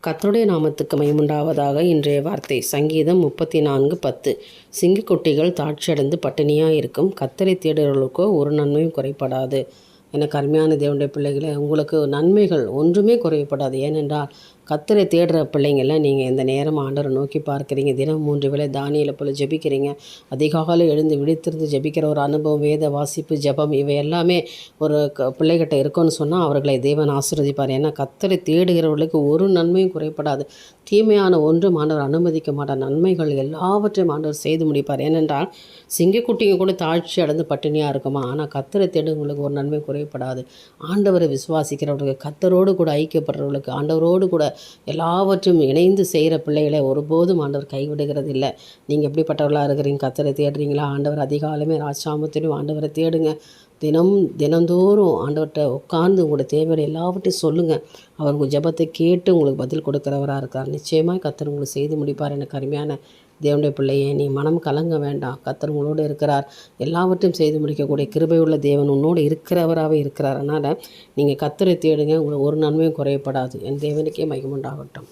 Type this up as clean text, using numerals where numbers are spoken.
கர்த்தருடைய நாமத்துக்கு மகிமையுண்டாவதாக. இன்றைய வார்த்தை சங்கீதம் 34:10. சிங்கக்குட்டிகள் தாட்சியடைந்து பட்டினியாக இருக்கும், கர்த்தரை தேடுகிறவர்களுக்கோ ஒரு நன்மையும் குறைபடாது. எனக்கு அருமையான தேவனுடைய பிள்ளைகளை, உங்களுக்கு நன்மைகள் ஒன்றுமே குறைபடாது. ஏனென்றால் கர்த்தரை தேடுற பிள்ளைங்கள நீங்கள் இந்த நேரம் ஆண்டவரை நோக்கி பார்க்குறீங்க. தினம் 3 வேளை தானியேலை போல் ஜெபிக்கிறீங்க. அதிகாலை எழுந்து விழித்திருந்து ஜெபிக்கிற ஒரு அனுபவம், வேத வாசிப்பு, ஜெபம் இவை எல்லாமே ஒரு பிள்ளைகிட்ட இருக்குன்னு சொன்னால் அவர்களை தேவன் ஆசீர்வதிப்பார். ஏன்னா கர்த்தரை தேடுகிறவர்களுக்கு ஒரு நன்மையும் குறைபடாது. தீமையான ஒன்றும் ஆண்டவர் அனுமதிக்க மாட்டார். நன்மைகள் எல்லாவற்றையும் ஆண்டவர் செய்து முடிப்பார். ஏனென்றால் சிங்கக்குட்டிங்க கூட தாழ்ச்சி அடைந்து பட்டினியாக இருக்குமா, ஆனால் கர்த்தரை தேடுகிறவங்களுக்கு ஒரு நன்மை குறைபடாது. ஆண்டவரை விசுவாசிக்கிறவர்களுக்கு, கர்த்தரோடு கூட ஐக்கியப்படுறவர்களுக்கு, ஆண்டவரோடு கூட எல்லாவற்றையும் இணைந்து செய்கிற பிள்ளைகளை ஒருபோதும் ஆண்டவர் கைவிடுகிறது இல்லை. நீங்கள் எப்படிப்பட்டவர்களாக இருக்கிறீங்க? கர்த்தரை தேடுறீங்களா? ஆண்டவர் அதிகாலமே ராஜாமத்திலும் ஆண்டவரை தேடுங்க. தினந்தோறும் ஆண்டவர்கிட்ட உட்கார்ந்து உங்களோட தேவையான எல்லாவற்றையும் சொல்லுங்கள். அவர் உங்கள் ஜெபத்தை கேட்டு உங்களுக்கு பதில் கொடுக்குறவராக இருக்கார். நிச்சயமாக கர்த்தர் உங்களுக்கு செய்து முடிப்பார். எனக்கு அருமையான தேவனுடைய பிள்ளையே, நீ மனம் கலங்க வேண்டாம். கர்த்தர் உங்களோடு இருக்கிறார். எல்லாவற்றையும் செய்து முடிக்கக்கூடிய கிருபையுள்ள தேவன் உன்னோடு இருக்கிறவராகவே இருக்கிறார். அதனால் நீங்கள் கர்த்தரை தேடுங்க. உங்களுக்கு ஒரு நன்மையும் குறையப்படாது. என் தேவனுக்கே மகிமை உண்டாகட்டும்.